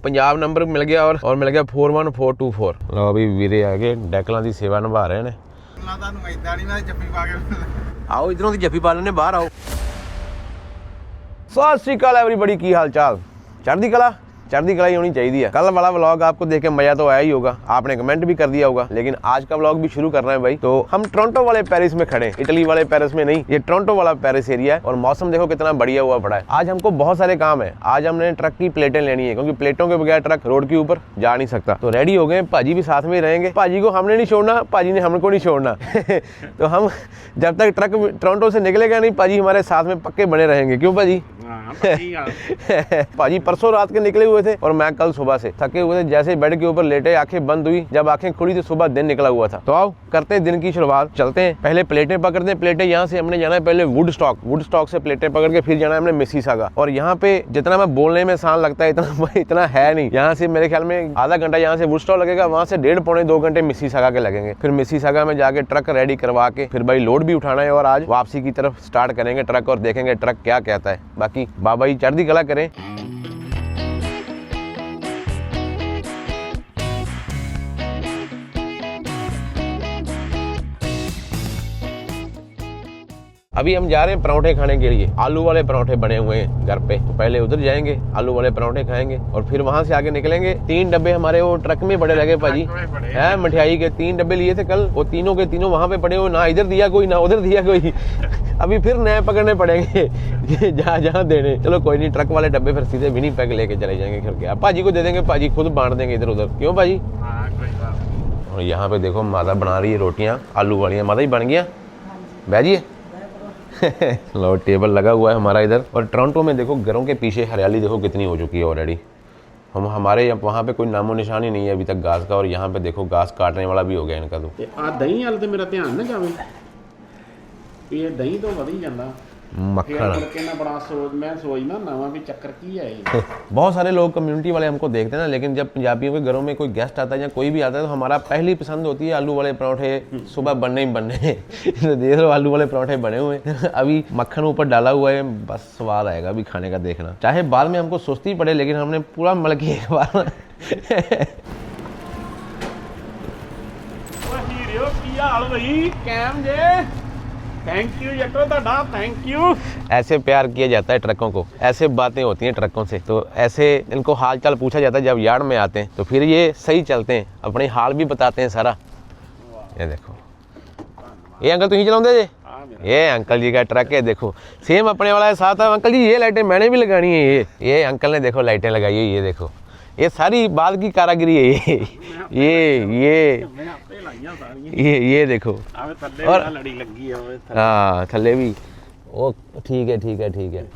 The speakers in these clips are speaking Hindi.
पंजाब नंबर मिल गया और मिल गया 41424। लो अभी वीरे आ गए डैकलों की सेवा निभा रहे हैं। आओ इधरों की जफ्फी पा लेने, बाहर आओ। सत श्री अकाल एवरीबॉडी, की हाल चाल? चढ़ती कला ही होनी चाहिए है। कल वाला व्लॉग आपको देख के मजा तो आया ही होगा, आपने कमेंट भी कर दिया होगा, लेकिन आज का व्लॉग भी शुरू करना है भाई। तो हम टोरंटो वाले पेरिस में खड़े हैं, इटली वाले पेरिस में नहीं, ये टोरंटो वाला पेरिस एरिया है। और मौसम देखो कितना बढ़िया हुआ पड़ा है। आज हमको बहुत सारे काम है। आज हमने ट्रक की प्लेटें लेनी है, क्योंकि प्लेटों के बगैर ट्रक रोड के ऊपर जा नहीं सकता। तो रेडी हो गए, भाजी भी साथ में रहेंगे। भाजी को हमने नहीं छोड़ना, भाजी ने हमको नहीं छोड़ना। तो हम जब तक ट्रक टोरंटो से निकलेगा नहीं, भाजी हमारे साथ में पक्के बने रहेंगे। क्यों भाजी? भाजी परसों रात के निकले हुए थे और मैं कल सुबह से थके हुए थे। जैसे बेड के ऊपर लेटे, आंखें बंद हुई, जब आंखें खुली तो सुबह दिन निकला हुआ था। तो आओ करते हैं दिन की शुरुआत, चलते हैं। पहले प्लेटें पकड़ते हैं। प्लेटें यहाँ से हमने जाना है पहले वुड स्टॉक से प्लेटें पकड़ के फिर जाना है हमने मिसिसागा। और यहाँ पे जितना मैं बोलने में आसान लगता है इतना है नहीं। यहाँ से मेरे ख्याल में आधा घंटा यहाँ से वुड स्टॉक लगेगा, वहाँ से 1.5-2 घंटे मिसिसागा के लगेंगे। फिर मिसिसागा में जाके ट्रक रेडी करवा के फिर भाई लोड भी उठाना है और आज वापसी की तरफ स्टार्ट करेंगे ट्रक और देखेंगे ट्रक क्या कहता है। बाकी बाबा जी चढ़ती कला करें। अभी हम जा रहे हैं पराठे खाने के लिए। आलू वाले पराठे बने हुए हैं घर पे, तो पहले उधर जाएंगे, आलू वाले पराठे खाएंगे और फिर वहां से आगे निकलेंगे। 3 डब्बे हमारे वो ट्रक में बड़े लगे भाजी, है मिठाई के 3 डब्बे लिए थे कल, वो तीनों के तीनों वहां पे पड़े हुए, ना इधर दिया कोई ना उधर दिया कोई। अभी फिर नए पकड़ने पड़ेंगे जहाँ देने। चलो कोई नहीं, ट्रक वाले डब्बे फिर सीधे विनीपेग लेके चले जाएंगे। फिर क्या भाजी को दे देंगे, भाजी खुद बांट देंगे इधर उधर। क्यों भाजी? और यहाँ पे देखो माता बना रही है रोटियाँ आलू वाली। माता ही बन गया, बैठिए। लो टेबल लगा हुआ है हमारा इधर। और टोरंटो में देखो घरों के पीछे हरियाली देखो कितनी हो चुकी है ऑलरेडी। हमारे वहाँ पे कोई नामो निशान ही नहीं है अभी तक घास का। और यहाँ पे देखो घास काटने वाला भी हो गया इनका। तो दही वाले मेरा ध्यान ना जावे, ये दही तो वध ही जाता मक्खन। मैं सोचना नवा भी चक्कर की है। बहुत सारे लोग कम्युनिटी वाले हमको देखते हैं ना, लेकिन जब पंजाबियों के घरों में कोई गेस्ट आता है या कोई भी आता है तो हमारा पहली पसंद होती है आलू वाले पराठे। सुबह बनने ही बनने। देख लो आलू वाले पराठे बने हुए हैं, अभी मक्खन ऊपर डाला हुआ है, बस स्वाद आएगा अभी खाने का देखना। चाहे बाद में हमको सुस्ती पड़े, लेकिन हमने पूरा मल के एक बार। थैंक यू जटो दादा, थैंक यू। ऐसे प्यार किया जाता है ट्रकों को, ऐसे बातें होती हैं ट्रकों से। तो ऐसे इनको हाल चाल पूछा जाता है जब यार्ड में आते हैं, तो फिर ये सही चलते हैं, अपने हाल भी बताते हैं सारा। ये देखो, ये अंकल तुम ही चलाते जी? ये अंकल जी का ट्रक है, देखो सेम अपने वाला है साथ है। अंकल जी ये लाइटें मैंने भी लगानी है। ये अंकल ने देखो लाइटें लगाई है, ये देखो ये सारी बात की कारागिरी है। ये देखो, और हाँ थल्ले भी। ओ ठीक है।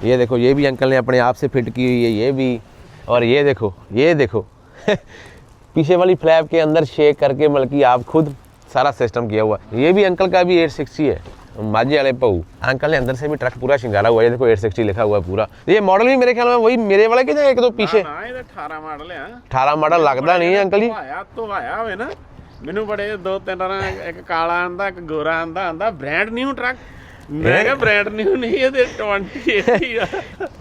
ये देखो ये भी अंकल ने अपने आप से फिट की हुई है, ये भी। और ये देखो पीछे वाली फ्लैप के अंदर शेक करके बल्कि आप खुद सारा सिस्टम किया हुआ। ये भी अंकल का भी 860 है, माझे वाले पऊ। अंकल ने अंदर से भी ट्रक पूरा श्रृंगारा हुआ है, देखो 860 लिखा हुआ है पूरा। ये मॉडल भी मेरे ख्याल में वही मेरे वाले के एक तो पीछे 18 मॉडल है। 18 मॉडल लगता नहीं है अंकल जी। तो आया हुए ना ਮੈਨੂੰ ਬੜੇ 2-3 ਤਰ੍ਹਾਂ, ਇੱਕ ਕਾਲਾ ਆਂਦਾ ਇੱਕ ਗੋਰਾ ਆਂਦਾ ਬ੍ਰਾਂਡ ਨਿਊ ਟਰੱਕ। मैं क्या ब्रांड न्यू नहीं है, 2080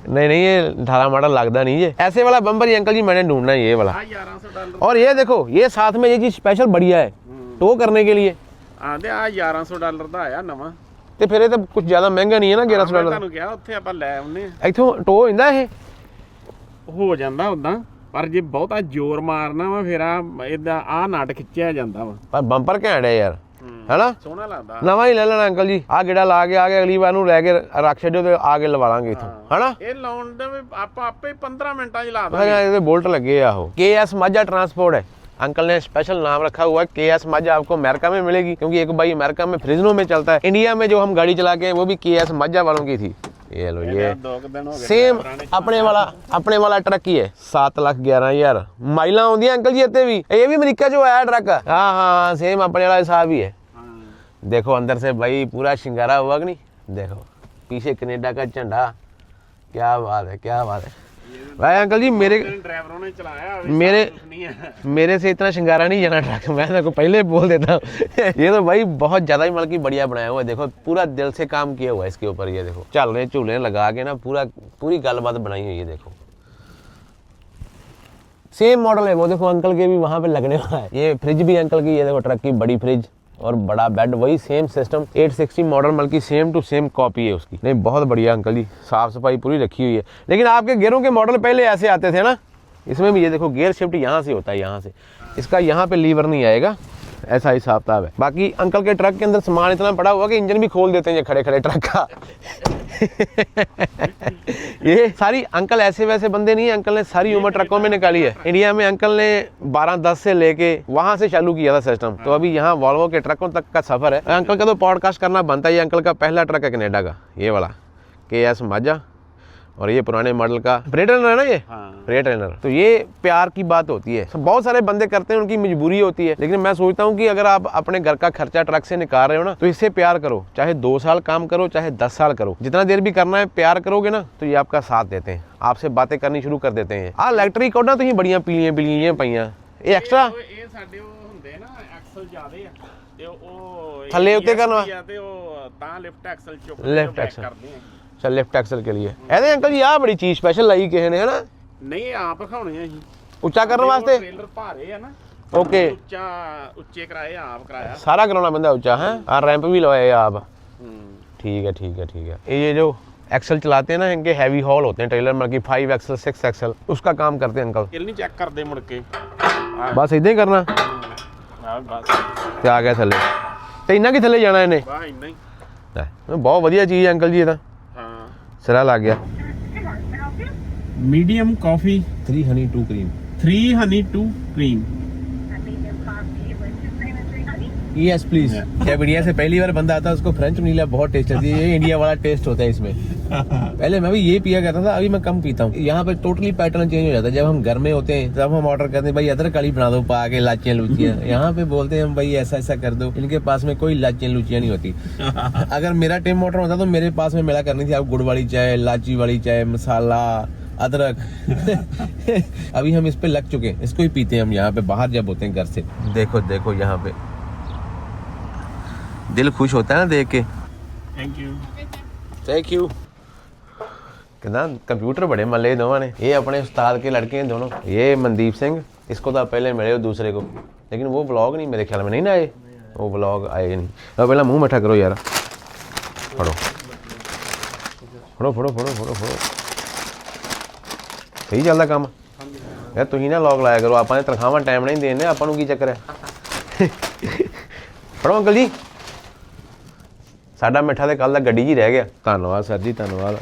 नहीं ये 18 मॉडल लगता नहीं है। ऐसे वाला बम्पर ही अंकल जी मैंने ढूंढना है, ये वाला $1100। और ये देखो ये साथ में ये चीज स्पेशल बढ़िया है टो करने के लिए। आंदे आ $1100 ਦਾ ਆਇਆ ਨਵਾਂ। ਤੇ ਫਿਰ ਇਹ ਤਾਂ ਕੁਝ ਜ਼ਿਆਦਾ ਮਹਿੰਗਾ ਨਹੀਂ ਹੈ ਨਾ $1100। ਤੁਹਾਨੂੰ ਕਿਹਾ ਉੱਥੇ ਆਪਾਂ ਲੈ ਆਉਨੇ ਇੱਥੋਂ ਟੋ ਹੁੰਦਾ ਇਹ ਹੋ ਜਾਂਦਾ ਉਦਾਂ, ਪਰ ਜੇ ਬਹੁਤਾ ਜ਼ੋਰ ਮਾਰਨਾ ਵਾ ਫਿਰ ਇਦਾਂ ਆ ਨਟ ਖਿੱਚਿਆ ਜਾਂਦਾ ਵਾ। ਪਰ ਬੰਪਰ ਘੈਂਟ ਹੈ ਯਾਰ, ਹੈਨਾ ਸੋਹਣਾ ਲੱਗਦਾ। ਨਵਾਂ ਹੀ ਲੈ ਲੈਣਾ ਅੰਕਲ ਜੀ, ਆ ਗੇੜਾ ਲਾ ਕੇ ਅਗਲੀ ਵਾਰ ਨੂੰ ਲੈ ਕੇ ਰੱਖ ਛੱਡਿਓ ਤੇ ਆ ਕੇ ਲਵਾ ਲਾਂਗੇ ਇੱਥੋਂ, ਹੈਨਾ। ਇਹ ਲਾਉਣ ਦੇ ਆਪਾਂ ਆਪੇ ਹੀ 15 ਮਿੰਟਾਂ 'ਚ ਲਾ ਦਾਂਗੇ। ਇਹਦੇ बोल्ट लगे आ हो। KS माझा ट्रांसपोर्ट है, अंकल ने स्पेशल नाम रखा हुआ है। KS माझा आपको अमेरिका में मिलेगी, क्योंकि एक भाई अमेरिका में फ्रिजनो में चलता है। इंडिया में जो हम गाड़ी चला के वो भी KS माझा वालों की थी। ये लो ये सेम अपने वाला ट्रक ही है। 7,11,000 माइला आउंदी अंकल जी इतने भी। ये भी अमेरिका जो आया ट्रक। हाँ सेम अपने वाला हिसाब ही है। देखो अंदर से भाई पूरा श्रृंगारा हुआ कि नहीं, देखो पीछे कनेडा का झंडा। क्या बात है भाई अंकल जी। मेरे ड्राइवरों ने चलाया, मेरे से इतना श्रृंगारा नहीं जाना ट्रक, मैं तो पहले बोल देता हूँ। ये तो भाई बहुत ज्यादा ही मतलब बढ़िया बनाया हुआ है। देखो पूरा दिल से काम किया हुआ है इसके ऊपर। ये देखो चल रहे झूले लगा के ना पूरी गलबात बनाई हुई है। देखो सेम मॉडल है वो, देखो अंकल के भी वहाँ पे लगने वाला है। ये फ्रिज भी अंकल की, ये देखो ट्रक की बड़ी फ्रिज और बड़ा बेड, वही सेम सिस्टम 860 मॉडल, बल्कि सेम टू सेम कॉपी है उसकी। नहीं बहुत बढ़िया अंकल जी, साफ सफाई पूरी रखी हुई है। लेकिन आपके गियरों के मॉडल पहले ऐसे आते थे ना, इसमें भी ये देखो गियर शिफ्ट यहाँ से होता है, यहाँ से, इसका यहाँ पे लीवर नहीं आएगा, ऐसा हिसाब किताब है। बाकी अंकल के ट्रक के अंदर सामान इतना पड़ा हुआ कि इंजन भी खोल देते हैं ये खड़े खड़े ट्रक का। ये सारी अंकल ऐसे वैसे बंदे नहीं है, अंकल ने सारी उम्र ट्रकों में निकाली है। इंडिया में अंकल ने 12-10 से लेके वहां से चालू किया था सिस्टम, तो अभी यहाँ वॉल्वो के ट्रकों तक का सफर है। अंकल का तो पॉडकास्ट करना बनता है। ये अंकल का पहला ट्रक है कनाडा का, ये वाला KS माजा, और ये पुराने मॉडल का फ्रेट रनर है ना, ये फ्रेट रनर। तो ये प्यार की बात होती है, बहुत सारे बंदे करते हैं, उनकी मजबूरी होती है। लेकिन मैं सोचता हूँ कि अगर आप अपने घर का खर्चा ट्रक से निकाल रहे हो ना, तो इससे प्यार करो। चाहे 2 साल काम करो, चाहे 10 साल करो, जितना देर भी करना है प्यार करोगे ना, तो ये आपका साथ देते हैं, आपसे बातें करनी शुरू कर देते हैं। इलेक्ट्रिक और ना तो ये बढ़िया पीलियां पईयां, ये एक्स्ट्रा ਇਹ ਸਾਡੇ ਉਹ ਹੁੰਦੇ ਨਾ ਐਕਸਲ ਜ਼ਿਆਦੇ ਆ ਤੇ ਉਹ ਥੱਲੇ ਉੱਤੇ ਕਰਨਾ ਤੇ ਉਹ ਤਾਂ ਲਿਫਟ ਐਕਸਲ ਚੁੱਕ ਲਿਫਟ ਕੇ ਐਕਸਲ ਕਰਦੇ ਆ। अच्छा लिफ्ट एक्सल के लिए ਇਹਦੇ अंकल जी आ बड़ी चीज स्पेशल लाई किसी ने है ना, ਨਹੀਂ ਆਪ ਰਖਾਉਣੇ ਆ ਅਸੀਂ ਉੱਚਾ ਕਰਨ ਵਾਸਤੇ। ਟ੍ਰੇਲਰ ਭਾਰੇ ਆ ਨਾ, ओके ਉੱਚੇ ਕਰਾਏ ਆਪ ਕਰਾਇਆ सारा कराना बंदा ऊंचा है, और रैंप भी लगाया आप। ठीक है ठीक है ठीक है। ये जो एक्सल चलाते हैं ना, इनके हैवी हॉल होते हैं ट्रेलर में, कि 5 एक्सल 6 एक्सल, उसका काम करते हैं अंकल। ਇਹ ਨਹੀਂ चेक ਕਰਦੇ मुड़ के बस इदां ही करना बस ਤੇ ਆ ਗਿਆ ਥੱਲੇ। ਤੇ ਇੰਨਾ ਕੀ ਥੱਲੇ ਜਾਣਾ ਇਹਨੇ? ਵਾਹ ਇੰਨਾ ਹੀ। ਬਹੁਤ ਵਧੀਆ ਚੀਜ਼ ਹੈ ਅੰਕਲ ਜੀ, ਇਹ ਤਾਂ ਹਾਂ ਸਿਰਾ ਲੱਗ ਗਿਆ। Medium coffee 3 Honey 2 cream 3 Honey 2 cream. Yes please. जब इंडिया से पहली बार बंदा आता है उसको फ्रेंच वनीला बहुत टेस्ट आती है, ये इंडिया वाला टेस्ट होता है इसमें। पहले मैं भी ये पिया करता था, अभी मैं कम पीता हूँ। यहाँ पे टोटली पैटर्न चेंज हो जाता है। जब हम घर में होते हैं तब हम ऑर्डर करते हैं भाई अदरक वाली बना दो, पा के लाचियां लुचियां। यहाँ पे बोलते हैं हम भाई ऐसा ऐसा कर दो, इनके पास में कोई लाचियां लुचियां नहीं होती। अगर मेरा टेम मोटर होता तो मेरे पास में मिला करनी थी आप गुड़ वाली चाय, लाची वाली चाय, मसाला, अदरक। अभी हम इस पे लग चुके हैं, इसको ही पीते हैं हम यहाँ पे बाहर जब होते हैं घर से। देखो देखो यहाँ पे दिल खुश होता है ना देख के। Thank you thank you. कहना कंप्यूटर बड़े मल्ले दोनों ने। ये अपने उस्ताद के लड़के हैं दोनों। ये मनदीप सिंह, इसको तो पहले मिले हो दूसरे को, लेकिन वो ब्लॉग नहीं मेरे ख्याल में नहीं ना आए, वो ब्लॉग आए नहीं। अब पहले मुंह मठा करो यार, फड़ो फड़ो फड़ो फड़ो फड़ो फड़ो। सही चलता काम यार, तुम ना लॉग लाया करो, आपने तनखावां टाइम नहीं देने, आपको की चक्कर है। फड़ो अंकल जी, साडा मिठा तो कल का गड्डी जी रह गया। धन्यवाद सर जी, धन्यवाद।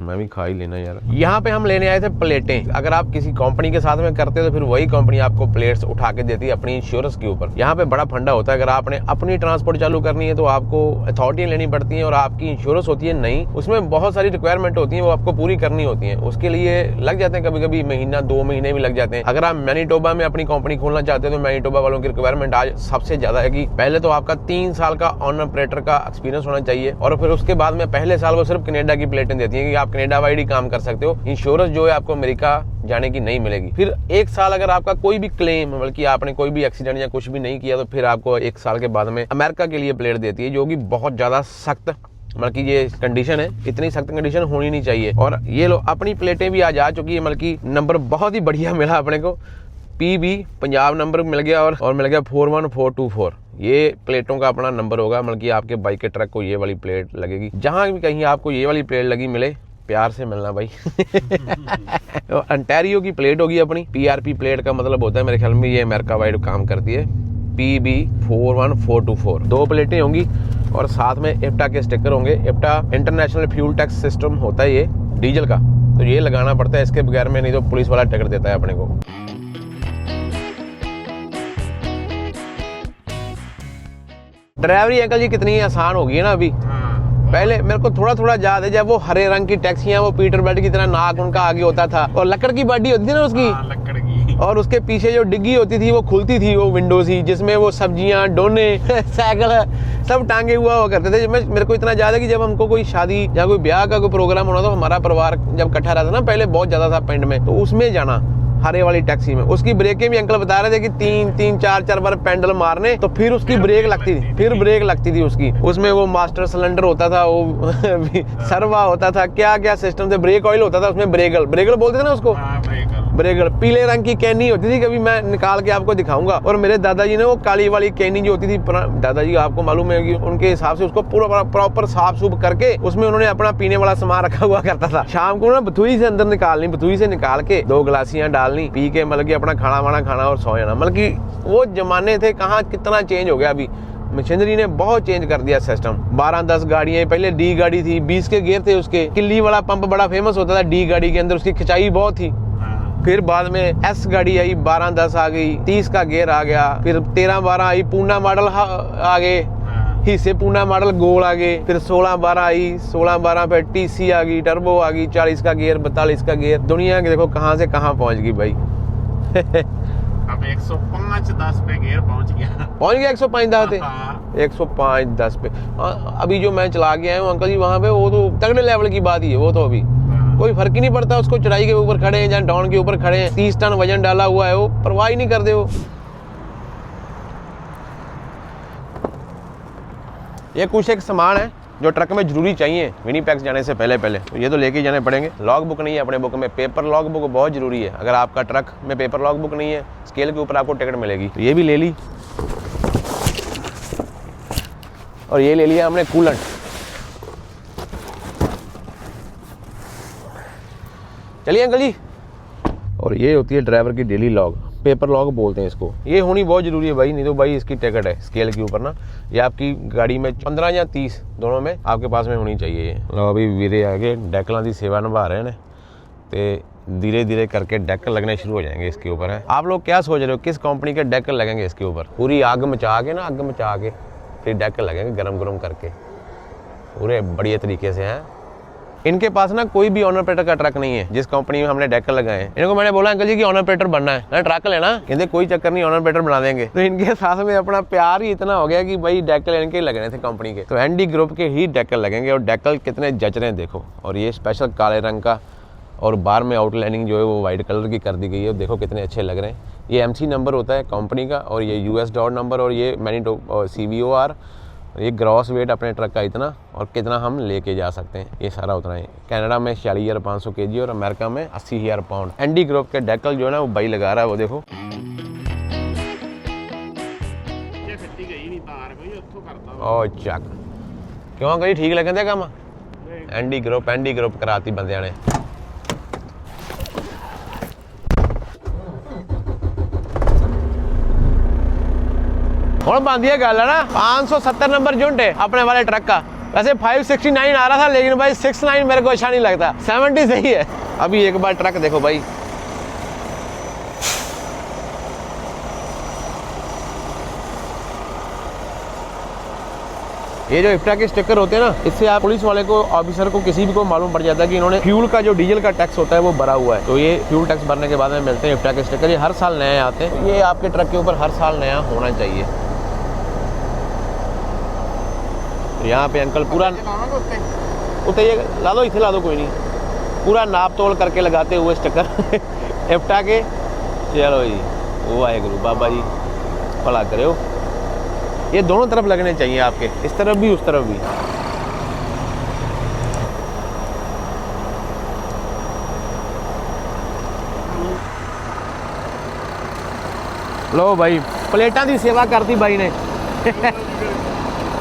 मैं भी खा ही लेना यार। यहाँ पे हम लेने आए थे प्लेटें। अगर आप किसी कंपनी के साथ में करते हो तो फिर वही कंपनी आपको प्लेट्स उठा के देती है अपनी इंश्योरेंस के ऊपर। यहाँ पे बड़ा फंडा होता है, अगर आपने अपनी ट्रांसपोर्ट चालू करनी है तो आपको अथॉरिटी लेनी पड़ती है और आपकी इंश्योरेंस होती है नहीं, उसमें बहुत सारी रिक्वायरमेंट होती है, वो आपको पूरी करनी होती है। उसके लिए लग जाते हैं कभी कभी महीना 2 महीने भी लग जाते हैं। अगर आप मैनीटोबा में अपनी कंपनी खोलना चाहते हो तो मैनीटोबा वालों की रिक्वायरमेंट आज सबसे ज्यादा है कि पहले तो आपका 3 साल का ऑन ऑपरेटर का एक्सपीरियंस होना चाहिए, और फिर उसके बाद में पहले साल वो सिर्फ कनाडा की प्लेटें देती है कि आप कनाडा वाइड काम कर सकते हो। इंश्योरेंस जो है आपको अमेरिका जाने की नहीं मिलेगी। फिर 1 साल अगर आपका कोई भी क्लेम, बल्कि आपने कोई भी एक्सीडेंट या कुछ भी नहीं किया, तो फिर आपको 1 साल के बाद में अमेरिका के लिए प्लेट देती है, जो कि बहुत ज्यादा सख्त बल्कि ये कंडीशन है। इतनी सख्त कंडीशन होनी नहीं चाहिए। और ये लो अपनी प्लेटें भी आज आ चुकी है, बल्कि नंबर बहुत ही बढ़िया मिला अपने को। PB पंजाब नंबर मिल गया और मिल गया 41424। ये प्लेटों का अपना नंबर होगा, मतलब कि आपके बाइक के ट्रक को ये वाली प्लेट लगेगी। जहां भी कहीं आपको ये वाली प्लेट लगी मिले, प्यार से मिलना भाई। अंटारियो की प्लेट होगी अपनी। PRP प्लेट का मतलब होता है मेरे ख्याल में ये अमेरिका वाइड काम करती है। PB 41424 2 प्लेटें होंगी और साथ में इप्टा के स्टिकर होंगे। IPTA international fuel tax system होता है ये डीजल का, तो ये लगाना पड़ता है, इसके बगैर में नहीं तो पुलिस वाला टिकट देता है अपने को। ड्राइवरी अंकल जी कितनी आसान हो गई है ना अभी। पहले मेरे को थोड़ा थोड़ा याद है जब वो हरे रंग की टैक्सियां, वो पीटर बेल्ट की तरह नाक उनका आगे होता था और लकड़ की बॉडी होती थी ना उसकी, लकड़ की, और उसके पीछे जो डिग्गी होती थी वो खुलती थी, वो विंडो सी, जिसमें वो सब्जियां, डोने, साइकिल सब टांगे हुआ करते थे। मेरे को इतना याद है कि जब हमको कोई शादी या कोई ब्याह का कोई प्रोग्राम होना तो हमारा परिवार जब इकट्ठा रहता ना, पहले बहुत ज्यादा था पिंड में, तो उसमें जाना हरे वाली टैक्सी में। उसकी ब्रेकें भी अंकल बता रहे थे कि 3-4 बार पेंडल मारने तो फिर उसकी ब्रेक लगती थी, फिर ब्रेक लगती थी उसकी। उसमें वो मास्टर सिलेंडर होता था, वो सर्वा होता था, क्या क्या सिस्टम थे, ब्रेक ऑयल होता था उसमें, ब्रेगल बोलते थे ना उसको। ब्रेक पीले रंग की कैनी होती थी, कभी मैं निकाल के आपको दिखाऊंगा। और मेरे दादाजी ने वो काली वाली कैनी जो होती थी, दादाजी आपको मालूम है कि उनके हिसाब से उसको पूरा प्रॉपर साफ सूफ करके उसमें उन्होंने अपना पीने वाला सामान रखा हुआ करता था। शाम को ना बथुई से अंदर निकालनी, बथुई से निकाल के 2 गिलासियां डालनी, पी के मतलब कि अपना खाना वाना खाना और सो जाना। मतलब कि वो जमाने थे, कहाँ कितना चेंज हो गया। अभी मशीनरी ने बहुत चेंज कर दिया सिस्टम। 12-10 गाड़ियां, पहले डी गाड़ी थी, 20 के गियर थे उसके। किल्ली वाला पंप बड़ा फेमस होता था डी गाड़ी के अंदर, उसकी खिंचाई बहुत थी। फिर बाद में एस गाड़ी आई, 12-10 आ गई, 30 का गियर आ गया। फिर 13-12 आई, पूना मॉडल आ गए, हिस्से पूना मॉडल गोल आ गए। फिर 16-12 आई, 16-12 पे टीसी आ गई, टर्बो आ गई, 40 का गियर, 42 का गियर। दुनिया के देखो कहाँ से कहाँ पहुंच गई भाई। अब 105-10 पे गियर पहुंच गया 105-10 थे। 105-10 पे अभी जो मैं चला के आया हूँ अंकल जी वहाँ पे, वो तो तगड़े लेवल की बात ही है। वो तो अभी कोई फर्क ही नहीं पड़ता, उसको चढ़ाई के ऊपर खड़े हैं या डाउन के ऊपर खड़े हैं, 30 टन वजन डाला हुआ है, वो परवाह ही नहीं करते हो। ये कुछ एक सामान है जो ट्रक में जरूरी चाहिए विनीपेग जाने से पहले तो ये तो लेके जाने पड़ेंगे। लॉग बुक नहीं है अपने बुक में, पेपर लॉग बुक बहुत जरूरी है। अगर आपका ट्रक में पेपर लॉग बुक नहीं है, स्केल के ऊपर आपको टिकट मिलेगी। तो ये भी ले ली, और ये ले लिया हमने कूलेंट। चलिए अंकल जी। और ये होती है ड्राइवर की डेली लॉग, पेपर लॉग बोलते हैं इसको। ये होनी बहुत जरूरी है भाई, नहीं तो भाई इसकी टिकट है स्केल के ऊपर ना, ये आपकी गाड़ी में 15 या 30 दोनों में आपके पास में होनी चाहिए। ये लो अभी वीरे आगे डेकलों की सेवा निभा रहे हैं, तो धीरे धीरे करके डेक लगने शुरू हो जाएंगे इसके ऊपर है। आप लोग क्या सोच रहे हो किस कंपनी के डेक लगेंगे इसके ऊपर? पूरी आग मचा के ना, आग मचा के फिर डेक लगेंगे गरम करके पूरे बढ़िया तरीके से हैं। इनके पास ना कोई भी ऑनर ऑपरेटर का ट्रक नहीं है जिस कंपनी में हमने डेकर लगाए हैं। इनको मैंने बोला अंकल जी कि ऑनर ऑपरेटर बनना है ना, ट्रक लेना, कहते कोई चक्कर नहीं, ऑनर ऑपरेटर बना देंगे। तो इनके साथ में अपना प्यार ही इतना हो गया कि भाई डेकर इनके लगने थे कंपनी के, तो एनडी ग्रुप के ही डेकर लगेंगे। और डेकर कितने जच रहे हैं देखो, और ये स्पेशल काले रंग का, और बार में आउटलाइनिंग जो है वो वाइट कलर की कर दी गई है। देखो कितने अच्छे लग रहे हैं। ये MC नंबर होता है कंपनी का, और ये US डॉट नंबर, और ये CVOR। ये ग्रॉस वेट अपने ट्रक का इतना, और कितना हम लेके जा सकते हैं ये सारा उतना है। कनाडा में 46,500 kg और अमेरिका में 80,000 पाउंड। एनडी ग्रुप के डेकल जो है ना वो भाई लगा रहा है, वो देखो। ओ चक क्यों कहीं ठीक लगते काम? एनडी ग्रुप कराती बंदियां ने। और बांधी गल है ना, 570 नंबर यूनिट है अपने वाले ट्रक का। वैसे 569 आ रहा था, लेकिन भाई 69 मेरे को अच्छा नहीं लगता, 70 सही है। अभी एक बार ट्रक देखो भाई, ये जो इफ्टा के स्टिकर होते हैं ना, इससे आप पुलिस वाले को, ऑफिसर को, किसी भी को मालूम पड़ जाता है कि इन्होंने फ्यूल का जो डीजल का टैक्स होता है वो भरा हुआ है। तो ये फ्यूल टैक्स भरने के बाद में मिलते हैं इफ्टा के स्टिकर। ये हर साल नए आते हैं, ये आपके ट्रक के ऊपर हर साल नया होना चाहिए। यहाँ पे अंकल पूरा उते ये ला दो, इसे ला दो, कोई नहीं, पूरा नाप तोल करके लगाते हुए स्टिकर इफ्टा के। चलो जी, वो आए गुरु बाबा जी भला करे हो। ये दोनों तरफ लगने चाहिए आपके, इस तरफ भी उस तरफ भी। लो भाई, प्लेटा की सेवा करती भाई ने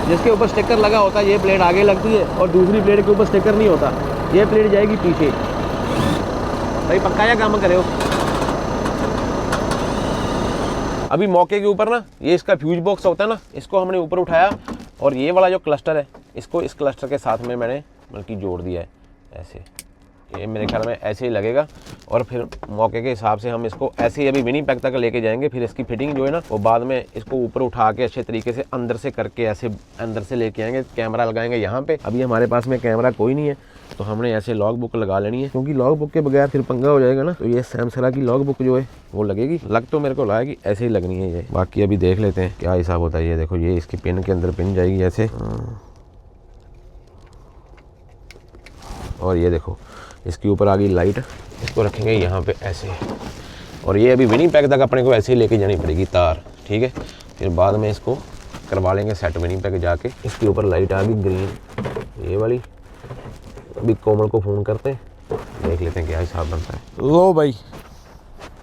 जिसके ऊपर स्टिकर लगा होता है ये प्लेट आगे लगती है, और दूसरी प्लेट के ऊपर स्टिकर नहीं होता, ये प्लेट जाएगी पीछे। भाई पक्का या काम करे हो। अभी मौके के ऊपर ना ये इसका फ्यूज बॉक्स होता है ना, इसको हमने ऊपर उठाया, और ये वाला जो क्लस्टर है इसको इस क्लस्टर के साथ में मैंने बल्कि जोड़ दिया है ऐसे। ये मेरे ख्याल में ऐसे ही लगेगा, और फिर मौके के हिसाब से हम इसको ऐसे ही अभी विनीपेग तक लेके जाएंगे। फिर इसकी फिटिंग जो है ना वो बाद में इसको ऊपर उठा के अच्छे तरीके से अंदर से करके ऐसे अंदर से लेके आएंगे। कैमरा लगाएंगे यहाँ पे। अभी हमारे पास में कैमरा कोई नहीं है, तो हमने ऐसे लॉग बुक लगा लेनी है, क्योंकि लॉग बुक के बगैर फिर पंगा हो जाएगा ना। तो ये सैमसरा की लॉग बुक जो है वो लगेगी, लग तो मेरे को लगा कि ऐसे ही लगनी है ये। बाकी अभी देख लेते हैं क्या हिसाब होता है। ये देखो, ये इसकी पिन के अंदर पिन जाएगी ऐसे, और ये देखो इसके ऊपर आ गई लाइट, इसको रखेंगे यहाँ पे ऐसे। और ये अभी विनीपेग तक अपने को ऐसे ही लेके जानी पड़ेगी तार, ठीक है। फिर बाद में इसको करवा लेंगे सेट विनीपेग जाके। इसके ऊपर लाइट आ गई ग्रीन, ये वाली। अभी कोमल को फ़ोन करते हैं, देख लेते हैं क्या हिसाब बनता है। लो भाई,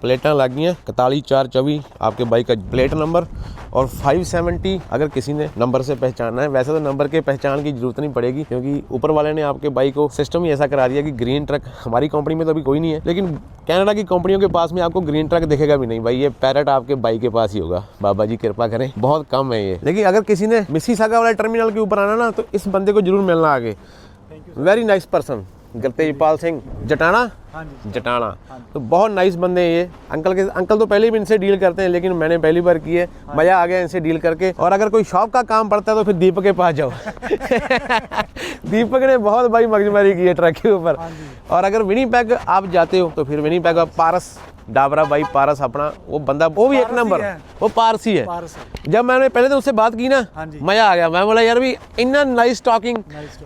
प्लेटा लग गई हैं 41/4/24 आपके बाइक का प्लेट नंबर और 570 अगर किसी ने नंबर से पहचानना है। वैसे तो नंबर के पहचान की जरूरत नहीं पड़ेगी क्योंकि ऊपर वाले ने आपके बाइक को सिस्टम ही ऐसा करा दिया कि ग्रीन ट्रक हमारी कंपनी में तो अभी कोई नहीं है, लेकिन कनाडा की कंपनियों के पास में आपको ग्रीन ट्रक दिखेगा भी नहीं भाई। ये पैरेट आपके बाइक के पास ही होगा, बाबा जी कृपा करें, बहुत कम है ये। लेकिन अगर किसी ने मिसिसागा वाले टर्मिनल के ऊपर आना ना तो इस बंदे को जरूर मिलना आगे। Very nice person, Gurtejpal Singh Jatana. हाँ जी जटाना तो बहुत नाइस बंदे हैं ये। अंकल तो पहले भी इनसे डील करते हैं, लेकिन मैंने पहली बार की है, मजा आ गया इनसे डील करके। और अगर कोई शॉप का काम पड़ता है तो फिर दीपक के पास जाओ। दीपक ने बहुत भाई मगजमारी की है ट्रक के ऊपर। और अगर विनीपेग आप जाते हो तो फिर विनीपेग पारस डाबरा भाई, पारस अपना वो बंदा, वो भी एक नंबर, वो पारसी है। जब मैंने पहले तो उससे बात की ना, मजा आ गया। मैं बोला यार भी इतना नाइस टॉकिंग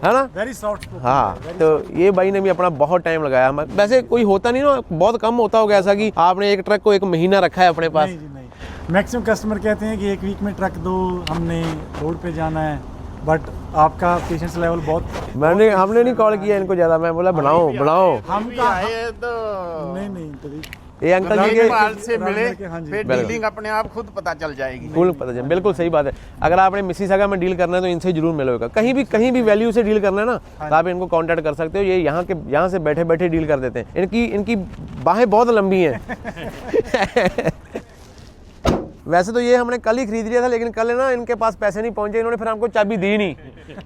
है ना, वेरी सॉफ्ट। हाँ, तो ये भाई ने भी अपना बहुत टाइम लगाया। वैसे कोई होता नहीं ना, बहुत कम होता होगा ऐसा कि आपने एक ट्रक को 1 महीना रखा है अपने पास। नहीं, मैक्सिमम कस्टमर कहते हैं कि 1 वीक में ट्रक दो, हमने रोड पे जाना है, बट आपका पेशेंस लेवल बहुत। हमने नहीं कॉल किया इनको ज्यादा, मैं बोला बनाओ। हम आए तो नहीं ये अंकल जी के माल से मिले, हाँ जी, फिर डीलिंग अपने आप खुद पता चल जाएगी। बिल्कुल सही बात है। अगर आपने मिसिसागा में डील करना है तो इनसे जरूर मिलोगे। कहीं भी वैल्यू से डील करना है ना तो आप इनको कांटेक्ट कर सकते हो। ये यहाँ से बैठे डील कर देते हैं। इनकी बाहें बहुत लंबी हैं। वैसे तो ये हमने कल ही खरीद लिया था, लेकिन कल ना इनके पास पैसे नहीं पहुंचे, इन्होंने फिर हमको चाबी दी नहीं।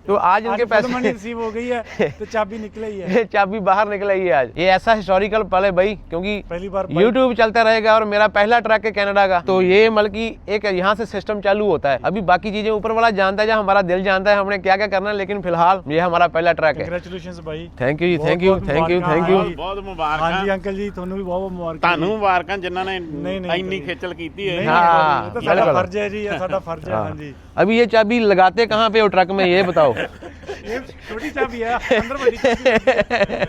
तो आज इनके पैसे मनी रिसीव हो गई है तो चाबी निकले ही है। चाबी बाहर निकल आई है आज। ये ऐसा हिस्टोरिकल पल है भाई, क्योंकि पहली बार यूट्यूब चलता रहेगा और मेरा पहला ट्रक है कनाडा का, तो ये मतलब की एक यहाँ से सिस्टम चालू होता है। अभी बाकी चीजें ऊपर वाला जानता है, हमारा दिल जानता है हमने क्या क्या करना है, लेकिन फिलहाल ये हमारा पहला ट्रक है। कांग्रेचुलेशंस भाई, थैंक यू जी, थैंक यू। बहुत मुबारक। हाँ जी अंकल जी, ਤੁਹਾਨੂੰ ਵੀ ਬਹੁਤ ਮੁਬਾਰਕਾਂ। ਤੁਹਾਨੂੰ ਮੁਬਾਰਕਾਂ ਜਿਨ੍ਹਾਂ ਨੇ नहीं, ਇੰਨੀ ਖੇਚਲ ਕੀਤੀ ਹੈ। हाँ, तो साडा फर्ज है जी, ये साडा फर्ज है। हाँ जी, अभी ये चाबी लगाते कहाँ पे हो ट्रक में, ये बताओ। ये छोटी चाबी है, अंदर बड़ी चाबी है,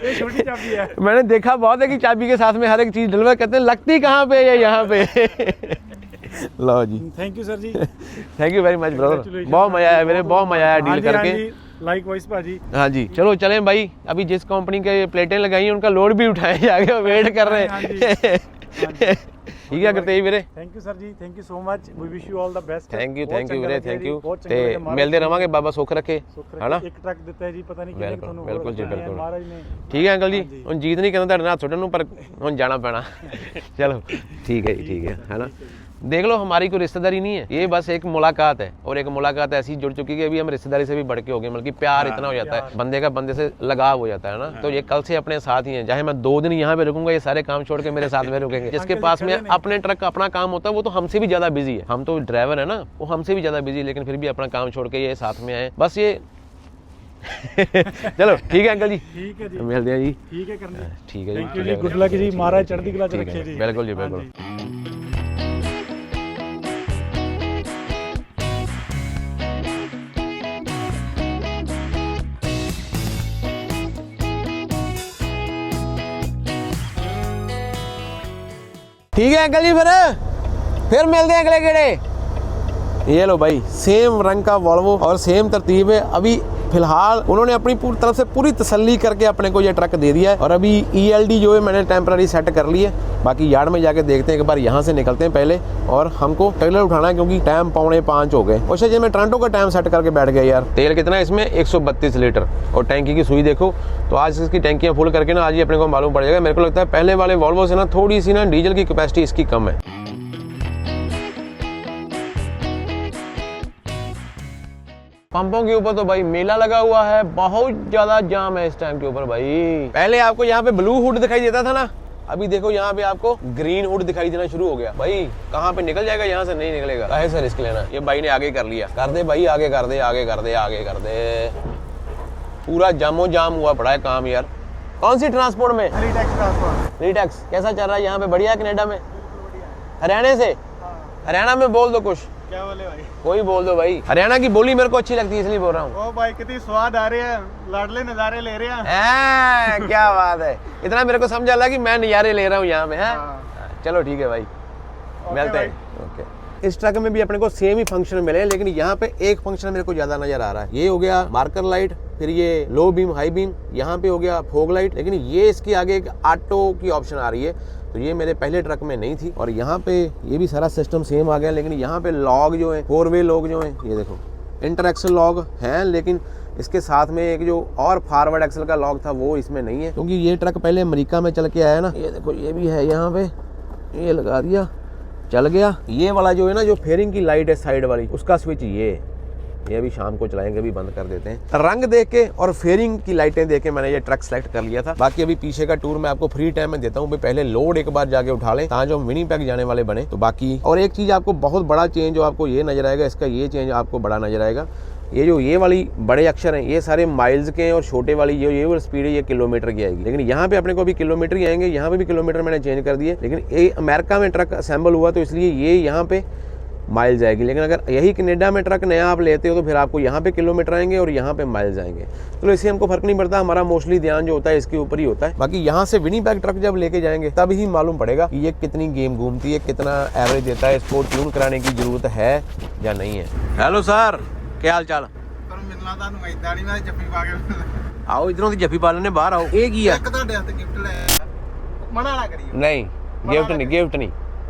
ये छोटी चाबी है। मैंने देखा बहुत है कि चाबी के साथ में हर एक चीज डलवा, कहते हैं लगती कहाँ पे है, यहाँ पे। लो जी, थैंक यू सर जी, thank you very much brother. बहुत मजा आया मेरे, बहुत मजा आया डील करके। लाइक वाइज भाजी। हाँ जी, चलो चलें भाई। अभी जिस कंपनी के प्लेटें लगाई हैं उनका लोड भी उठाए जाके वेट कर रहे हैं। ठीक है करते ਵੀਰੇ, थैंक यू सर जी, thank you so much, we wish you all the best. Thank you ਵੀਰੇ, थैंक यू। ਤੇ ਮਿਲਦੇ ਰਵਾਂਗੇ, ਬਾਬਾ ਸੁੱਖ ਰੱਖੇ, ਹੈਨਾ। ਇੱਕ ਟਰੱਕ ਦਿੱਤਾ ਹੈ ਜੀ, ਪਤਾ ਨਹੀਂ ਕਿੰਨੇ ਤੁਹਾਨੂੰ ਬਿਲਕੁਲ ਜੀ, ਬਿਲਕੁਲ ਮਹਾਰਾਜ ਨੇ। ਠੀਕ ਹੈ ਅੰਕਲ ਜੀ, ਹੁਣ ਜੀਤ ਨਹੀਂ ਕਹਿੰਦਾ ਤੁਹਾਡੇ ਨਾਲ ਛੱਡਣ ਨੂੰ, ਪਰ ਹੁਣ ਜਾਣਾ ਪੈਣਾ। चलो ठीक है जी, ठीक है ना। देख लो हमारी कोई रिश्तेदारी नहीं है, ये बस एक मुलाकात है, और एक मुलाकात ऐसी जुड़ चुकी है कि अभी हम रिश्तेदारी से भी बढ़ के हो गए। मतलब कि प्यार इतना हो जाता है, बंदे का बंदे से लगाव हो जाता है ना। तो ये कल से अपने साथ ही हैं, चाहे मैं 2 दिन यहाँ पे रुकूंगा, ये सारे काम छोड़ के मेरे साथ में रुकेंगे। जिसके पास में अपने ट्रक का अपना काम होता है वो तो हमसे भी ज्यादा बिजी है। हम तो ड्राइवर है ना, वो हमसे भी ज्यादा बिजी, लेकिन फिर भी अपना काम छोड़ के ये साथ में आए। बस ये चलो ठीक है अंकल जी, ठीक है जी, मिलते हैं जी। ठीक है करना, ठीक है थैंक यू जी, गुड लक जी, महाराज चढ़ती कला च रखे जी। बिल्कुल जी, बिल्कुल। ठीक है अंकल जी, फिर मिलते हैं अगले गेड़े। ये लो भाई, सेम रंग का वॉल्वो और सेम तरतीब है। अभी फिलहाल उन्होंने अपनी पूरी तरफ से पूरी तसल्ली करके अपने को ये ट्रक दे दिया है, और अभी ELD जो है मैंने टेम्पररी सेट कर ली है। बाकी यार्ड में जाके देखते हैं, एक बार यहाँ से निकलते हैं पहले, और हमको ट्रेलर उठाना है क्योंकि टाइम 4:45 हो गए। अच्छा जी, मैं टोरंटो का टाइम सेट करके बैठ गया यार। तेल कितना है इसमें, 132 लीटर, और टैंकी की सुई देखो। तो आज इसकी टैंकियाँ फुल करके ना आज ही अपने को मालूम पड़ जाएगा। मेरे को लगता है पहले वाले वॉल्वो से ना थोड़ी सी ना डीजल की कैपेसिटी इसकी कम है। पंपों के ऊपर तो भाई मेला लगा हुआ है, बहुत ज्यादा जाम है इस टाइम के ऊपर भाई। पहले आपको यहाँ पे ब्लू हुड दिखाई देता था ना, अभी देखो यहाँ पे आपको ग्रीन हुड दिखाई देना शुरू हो गया। भाई कहाँ पे निकल जाएगा, यहाँ से नहीं निकलेगा। काहे से रिस्क लेना। ये भाई ने आगे कर लिया, कर दे भाई, आगे कर दे, आगे कर दे, आगे कर दे। पूरा जामो जाम हुआ पड़ा है काम यार। कौन सी ट्रांसपोर्ट में? रीटैक्स। कैसा चल रहा है यहाँ पे? बढ़िया है कनाडा में? हरियाणा से? हरियाणा में बोल दो कुछ। क्या बोले भाई? कोई बोल दो भाई। हरियाणा की बोली मेरे को अच्छी लगती है इसलिए बोल रहा हूँ। ओ भाई कितनी स्वाद आ रही है, लाडले नजारे ले रहे हैं। क्या बात है, इतना मेरे को समझ आ रहा कि मैं नज़ारे ले रहा हूँ यहाँ पे। है चलो ठीक है भाई, मिलते हैं। ओके। इस ट्रक में भी अपने को सेम ही फंक्शन मिले, लेकिन यहाँ पे एक फंक्शन मेरे को ज्यादा नजर आ रहा है। ये हो गया मार्कर लाइट फिर ये लो बीम हाई बीम, यहाँ पे हो गया फॉग लाइट, लेकिन ये इसके आगे एक ऑटो की ऑप्शन आ रही है, तो ये मेरे पहले ट्रक में नहीं थी। और यहाँ पे ये भी सारा सिस्टम सेम आ गया, लेकिन यहाँ पे लॉग जो है 4 वे लॉग जो है, ये देखो इंटर एक्सल लॉग हैं, लेकिन इसके साथ में एक जो और फॉरवर्ड एक्सल का लॉग था वो इसमें नहीं है, क्योंकि ये ट्रक पहले अमेरिका में चल के आया ना। ये देखो ये भी है यहाँ पे, ये लगा दिया, चल गया। ये वाला जो है ना, जो फेयरिंग की लाइट है साइड वाली, उसका स्विच ये अभी शाम को चलाएंगे, अभी बंद कर देते हैं। रंग देख के और फेयरिंग की लाइटें देख के मैंने ये ट्रक सेलेक्ट कर लिया था। बाकी अभी पीछे का टूर मैं आपको फ्री टाइम में देता हूँ, पहले लोड एक बार जाके उठा लें, ताकि जो हम विनिपेग जाने वाले बने। तो बाकी और एक चीज़ आपको बहुत बड़ा चेंज जो आपको ये नजर आएगा, इसका ये चेंज आपको बड़ा नजर आएगा। ये वाली बड़े अक्षर हैं, ये सारे माइल्स के हैं, और छोटे वाली ये स्पीड है, ये किलोमीटर की आएगी। लेकिन यहाँ पे अपने को भी किलोमीटर ही आएंगे, यहाँ पे भी किलोमीटर मैंने चेंज कर दिए। लेकिन ये अमेरिका में ट्रक असेंबल हुआ तो इसलिए ये यहाँ पे माइल्स आएगी। लेकिन अगर यही कनाडा में ट्रक नया आप लेते हो तो फिर आपको यहाँ पे किलोमीटर आएंगे और यहाँ पे माइल्स आएंगे। तो इससे हमको फर्क नहीं पड़ता, हमारा मोस्टली ध्यान जो होता है इसके ऊपर ही होता है। बाकी यहाँ से विनिपेग ट्रक जब लेके जाएंगे तब ही मालूम पड़ेगा कि ये कितनी गेम घूमती है, कितना एवरेज देता है, इसको ट्यून कराने की जरूरत है या नहीं है। हेलो सर, क्या हाल चाल? आओ इधरों की जफी पालने बाहर आओ। एक ही है नहीं, गिफ्ट नहीं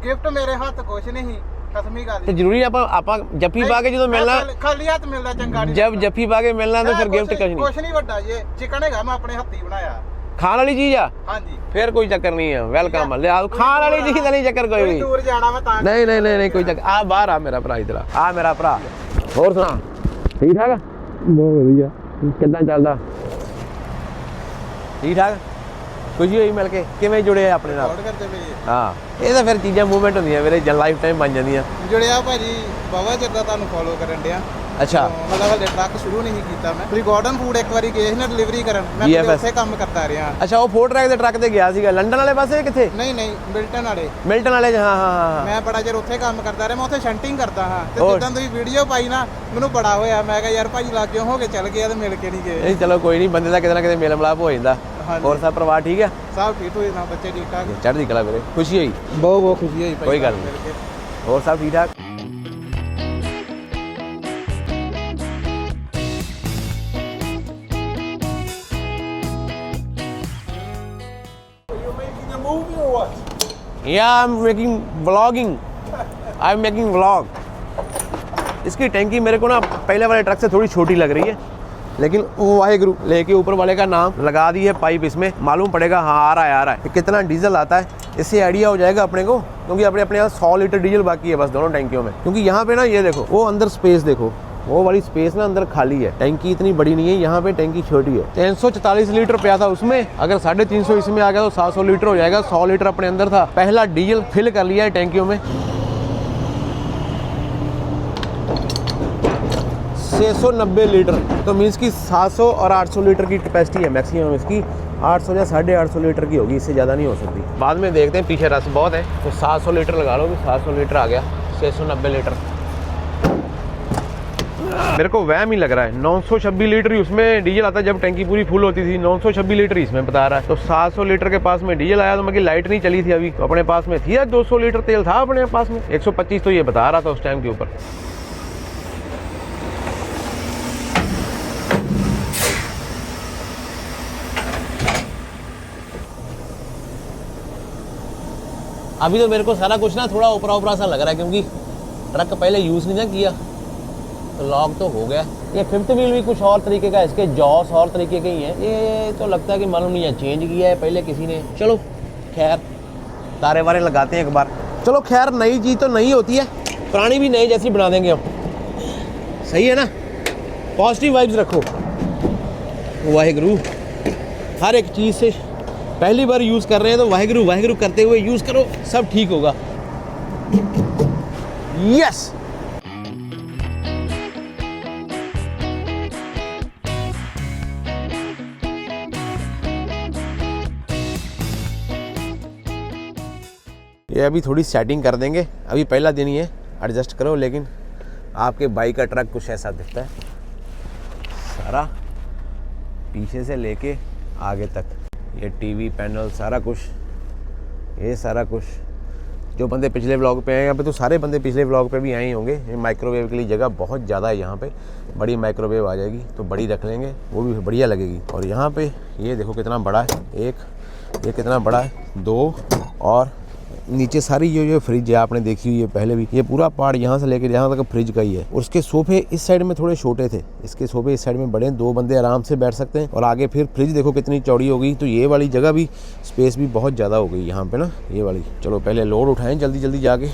गिफ्ट मेरे हाथ कुछ नहीं, कसमी गल ਤੇ ਜ਼ਰੂਰੀ ਆਪਾਂ ਜੱਫੀ ਪਾ ਕੇ ਜਦੋਂ ਮਿਲਣਾ, ਖਾਲੀ ਹੱਥ ਮਿਲਦਾ ਚੰਗਾ ਨਹੀਂ। जब जੱਫੀ ਪਾ ਕੇ ਮਿਲਣਾ तो फिर गिफ्ट ਕੁਛ ਨਹੀਂ ਵੱਡਾ, ਜੇ ਚਿਕਨ ਹੈਗਾ ਮੈਂ ਆਪਣੇ ਹੱਥੀ ਬਣਾਇਆ, ਖਾਣ ਵਾਲੀ ਚੀਜ਼ ਆ। ਹਾਂਜੀ फिर कोई चक्कर नहीं है, वेलकम। ले आओ, खाने वाली चीज का नहीं चक्कर कोई भी। दूर जाना मैं तां नहीं कोई चक्कर। आ बाहर आ मेरा भरा, इधर आ मेरा भरा। और सुना, ठीक ठाक? बहुत बढ़िया। कितना चलता? ठीक ठाक? खुशी हुई मिल के, किवें जुड़े अपने नाल? रिकॉर्ड करते पए हाँ, ये तो फिर चीज़ां मूवमेंट होंदियां मेरे लाइफ टाइम बन जांदियां। जुड़िया भाजी बाबा चिर दा ਤੁਹਾਨੂੰ ਫੋਲੋ ਕਰਨ ਡਿਆ। अच्छा, मतलब हले ट्रक शुरू नहीं ਕੀਤਾ ਮੈਂ। ਤੁਸੀਂ ਗਾਰਡਨ ਫੂਡ ਇੱਕ ਵਾਰੀ ਗਏ ਸੀ ਨਾ ਡਿਲੀਵਰੀ ਕਰਨ, ਮੈਂ GFS ਉੱਥੇ ਕੰਮ ਕਰਦਾ ਰਿਹਾ। अच्छा वो फोर ट्रैक ਦੇ ट्रक ਤੇ ਗਿਆ ਸੀਗਾ, ਲੰਡਨ ਵਾਲੇ ਪਾਸੇ ਕਿੱਥੇ? ਨਹੀਂ ਮਿਲਟਨ ਵਾਲੇ। ਮਿਲਟਨ ਵਾਲੇ ਹਾਂ। ਮੈਂ ਬੜਾ ਚਿਰ ਉੱਥੇ ਕੰਮ ਕਰਦਾ ਰਿਹਾ, ਮੈਂ ਉੱਥੇ ਸ਼ੰਟਿੰਗ ਕਰਦਾ ਹਾਂ। ਤੇ ਜਦੋਂ ਤੁਸੀਂ ਵੀਡੀਓ ਪਾਈ ਨਾ, ਮੈਨੂੰ ਬੜਾ ਹੋਇਆ, ਮੈਂ ਕਿਹਾ ਯਾਰ ਭਾਜੀ ਲਾਗੇ ਹੋ ਕੇ ਚੱਲ ਗਿਆ ਤੇ ਮਿਲ ਕੇ ਨਹੀਂ ਗਏ। नहीं चलो कोई नहीं, बंदे का कितना कितने मेल मिलाप हो जाता। और सब परिवार ठीक है? ਸਭ ਠੀਕ ਹੋਏ ਨਾ, ਬੱਚੇ ਠੀਕ ਠਾਕ? चढ़ती कला मेरे, खुशी हुई? बहुत खुशी हुई भाई, कोई गल मिल के। नहीं। और सब ठीक ठाक? Yeah, I'm making vlogging. I'm making vlog. इसकी टैंकी मेरे को ना पहले वाले ट्रक से थोड़ी छोटी लग रही है, लेकिन वो वाहेगुरु लेके ऊपर वाले का नाम लगा दी है पाइप, इसमें मालूम पड़ेगा हाँ आ रहा है कितना डीजल आता है, इससे आइडिया हो जाएगा अपने को। क्योंकि अपने यहाँ 100 लीटर डीजल बाकी है बस दोनों टैंकियों में। क्योंकि यहाँ पे ना ये देखो, वो अंदर स्पेस देखो, वो वाली स्पेस ना अंदर खाली है, टैंकी इतनी बड़ी नहीं है, यहाँ पे टैंकी छोटी है। 344 लीटर पे था उसमें, अगर 350 इसमें आ गया तो 700 लीटर हो जाएगा। 100 लीटर अपने अंदर था, पहला डीजल फिल कर लिया है टैंकियों में। 690 लीटर, तो मीन्स की 700 और 800 लीटर की कैपेसिटी है मैक्सिमम इसकी। 800 या 850 लीटर की होगी, इससे ज़्यादा नहीं हो सकती। बाद में देखते हैं, पीछे रस बहुत है तो 700 लीटर लगा लो, 700 लीटर आ गया, 690 लीटर। मेरे को वहम ही लग रहा है, 926 लीटर ही उसमें डीजल आता है जब टैंकी पूरी फुल होती थी, 926 लीटर इसमें बता रहा है। तो 700 लीटर के पास में डीजल आया, तो मेरी लाइट नहीं चली थी अभी, तो अपने पास में थी 200 लीटर तेल था अपने पास में। 125 तो ये बता रहा था उस टाइम के ऊपर। अभी तो मेरे को सारा कुछ ना थोड़ा ऊपरा सा लग रहा है, क्योंकि ट्रक पहले यूज़ नहीं ना किया, तो लॉक तो हो गया। ये फिफ्थ व्हील भी कुछ और तरीके का, इसके जॉस और तरीके के ही हैं। ये तो लगता है कि मालूम नहीं है चेंज किया है पहले किसी ने। चलो खैर, तारे वारे लगाते हैं एक बार। चलो खैर, नई चीज़ तो नहीं होती है, पुरानी भी नई जैसी बना देंगे हम। सही है ना? पॉजिटिव वाइब्स रखो। वाहेगुरु, हर एक चीज़ से पहली बार यूज़ कर रहे हैं तो वाहेगुरु वाहेगुरु करते हुए यूज़ करो, सब ठीक होगा। यस। ये अभी थोड़ी सेटिंग कर देंगे, अभी पहला दिन ही है, एडजस्ट करो। लेकिन आपके बाइक का ट्रक कुछ ऐसा दिखता है, सारा पीछे से लेके आगे तक, ये टीवी पैनल सारा कुछ, ये सारा कुछ जो बंदे पिछले व्लॉग पे आए, यहाँ पे तो सारे बंदे पिछले व्लॉग पे भी आए ही होंगे। माइक्रोवेव के लिए जगह बहुत ज़्यादा है यहाँ पे, बड़ी माइक्रोवेव आ जाएगी तो बड़ी रख लेंगे, वो भी बढ़िया लगेगी। और यहाँ पे ये देखो कितना बड़ा है, ये कितना बड़ा है, 2, और नीचे सारी ये फ्रिज है आपने देखी हुई है पहले भी, ये पूरा पार्ट यहाँ से लेकर यहाँ तक फ्रिज का ही है। और उसके सोफे इस साइड में थोड़े छोटे थे, इसके सोफे इस साइड में बड़े हैं, 2 बंदे आराम से बैठ सकते हैं। और आगे फिर फ्रिज देखो कितनी चौड़ी हो गई, तो ये वाली जगह भी, स्पेस भी बहुत ज़्यादा हो गई यहाँ पे ना, ये वाली। चलो पहले लोड उठाएं जल्दी जल्दी जाके।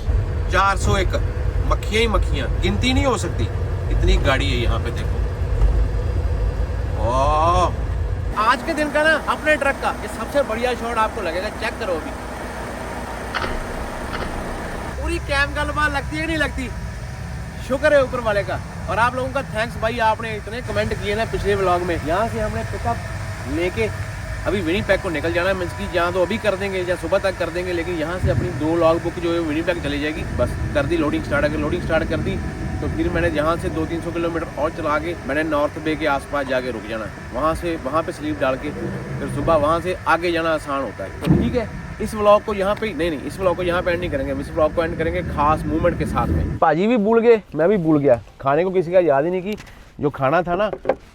401 मक्खियाँ ही मक्खियाँ, गिनती नहीं हो सकती, इतनी गाड़ी है यहाँ पे देखो। आज के दिन का ना अपने ट्रक का ये सबसे बढ़िया शॉट आपको लगेगा, चेक करो अभी। पूरी कैम गलबा लगती है नहीं लगती, शुक्र है ऊपर वाले का। और आप लोगों का थैंक्स भाई, आपने इतने कमेंट किए ना पिछले व्लॉग में। यहाँ से हमने पिकअप लेके अभी विनिपेग को निकल जाना है, मींस की जहाँ तो अभी कर देंगे या सुबह तक कर देंगे, लेकिन यहाँ से अपनी 2 लॉग बुक जो है विनिपेग चली जाएगी। बस कर दी लोडिंग स्टार्ट, अगर लोडिंग स्टार्ट कर दी तो फिर मैंने यहाँ से 200-300 किलोमीटर और चला के मैंने नॉर्थ बे के आसपास जाके रुक जाना है। वहाँ पे स्लीप डाल के फिर सुबह वहाँ से आगे जाना आसान होता है। तो ठीक है, इस व्लॉग को यहाँ पे नहीं, इस व्लॉग को यहाँ पे एंड नहीं करेंगे, इस व्लॉग को एंड करेंगे खास मूवमेंट के साथ में। पाजी भी भूल गए, मैं भी भूल गया, खाने को किसी का याद ही नहीं कि जो खाना था ना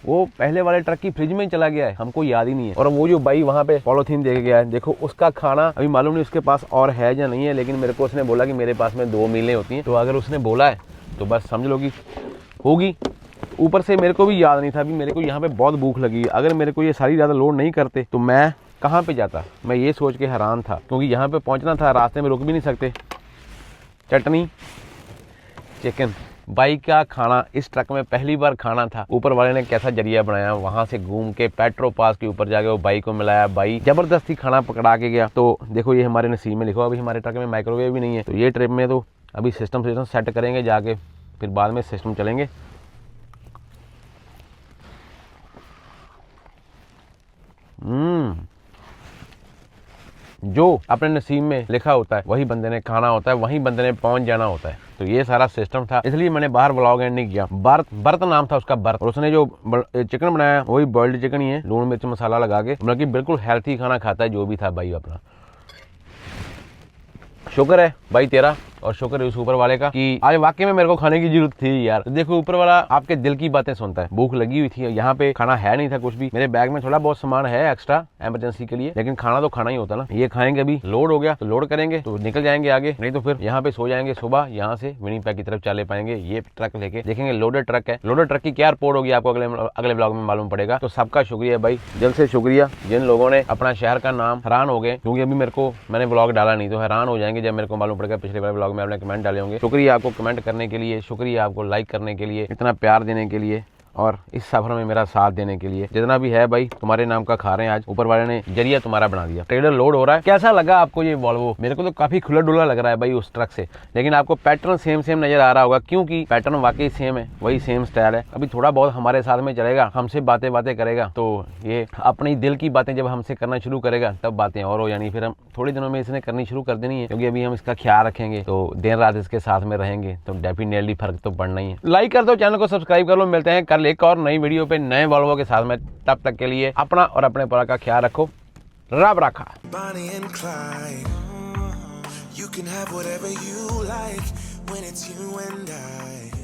वो पहले वाले ट्रक की फ्रिज में ही चला गया है, हमको याद ही नहीं है। और वो जो भाई वहाँ पे पॉलीथीन दे के गया है, देखो उसका खाना अभी मालूम नहीं उसके पास और है या नहीं है, लेकिन मेरे को उसने बोला कि मेरे पास में 2 मीलें होती हैं। तो अगर उसने बोला है तो बस समझ लो कि होगी। ऊपर से मेरे को भी याद नहीं था, अभी मेरे को यहाँ पे बहुत भूख लगी है। अगर मेरे को ये सारी ज़्यादा लोड नहीं करते तो मैं कहाँ पे जाता, मैं ये सोच के हैरान था, क्योंकि यहाँ पे पहुँचना था, रास्ते में रुक भी नहीं सकते। चटनी, चिकन, बाइक का खाना इस ट्रक में पहली बार खाना था। ऊपर वाले ने कैसा जरिया बनाया, वहां से घूम के पेट्रो पास के ऊपर जाके वो बाइक को मिलाया, बाइक जबरदस्ती खाना पकड़ा के गया। तो देखो ये हमारे नसीब में लिखो, अभी हमारे ट्रक में माइक्रोवेव भी नहीं है। तो ये ट्रिप में तो अभी सिस्टम सेट करेंगे जाके, फिर बाद में सिस्टम चलेंगे। जो अपने नसीब में लिखा होता है वही बंदे ने खाना होता है, वही बंदे ने पहुंच जाना होता है। तो ये सारा सिस्टम था, इसलिए मैंने बाहर व्लॉग एंड नहीं किया। बर्त नाम था उसका, बर्त। और उसने जो चिकन बनाया वही बॉइल्ड चिकन ही है, लून मिर्च मसाला लगा के, मतलब कि बिल्कुल हेल्थी खाना खाता है जो भी था भाई अपना। शुक्र है भाई तेरा और शुक्र है उस ऊपर वाले का कि आज वाकई में मेरे को खाने की जरूरत थी यार। देखो ऊपर वाला आपके दिल की बातें सुनता है। भूख लगी हुई थी, यहाँ पे खाना है नहीं था कुछ भी। मेरे बैग में थोड़ा बहुत सामान है एक्स्ट्रा इमरजेंसी के लिए, लेकिन खाना तो खाना ही होता ना। ये खाएंगे, अभी लोड हो गया तो लोड करेंगे तो निकल जाएंगे आगे, नहीं तो फिर यहाँ पे सो जाएंगे। सुबह यहाँ से विनिपेग की तरफ चले पाएंगे। ये ट्रक लेके देखेंगे, लोडेड ट्रक है। लोडेड ट्रक की क्या रिपोर्ट होगी आपको अगले ब्लॉग में मालूम पड़ेगा। तो सबका शुक्रिया भाई, दिल से शुक्रिया जिन लोगों ने अपना शहर का नाम, हैरान हो गए क्योंकि अभी मेरे को मैंने ब्लॉग डाला नहीं, तो हैरान हो जाएंगे जब मेरे को मालूम पड़ेगा पिछले वाले ब्लॉग में आपने कमेंट डाले होंगे। शुक्रिया आपको कमेंट करने के लिए, शुक्रिया आपको लाइक करने के लिए, इतना प्यार देने के लिए और इस सफर में मेरा साथ देने के लिए। जितना भी है भाई तुम्हारे नाम का खा रहे हैं आज, ऊपर वाले ने जरिया तुम्हारा बना दिया। ट्रेलर लोड हो रहा है। कैसा लगा आपको ये वॉल्वो? मेरे को तो काफी खुला डुला लग रहा है भाई उस ट्रक से, लेकिन आपको पैटर्न सेम नजर आ रहा होगा क्योंकि पैटर्न वाकई सेम है, वही सेम स्टाइल है। अभी थोड़ा बहुत हमारे साथ में चलेगा, हमसे बातें करेगा, तो ये अपनी दिल की बातें जब हमसे करना शुरू करेगा तब बातें और हो जानी। फिर हम थोड़े दिनों में इसने करनी शुरू कर देनी है, क्योंकि अभी हम इसका ख्याल रखेंगे तो दिन रात इसके साथ में रहेंगे तो डेफिनेटली फर्क तो पड़ना ही है। लाइक कर दो, चैनल को सब्सक्राइब कर लो। मिलते हैं कल एक और नई वीडियो पे नए वॉल्वो के साथ में। तब तक के लिए अपना और अपने परिवार का ख्याल रखो। रब रखा। Bonnie and Clyde. You can have whatever you like when it's you and I.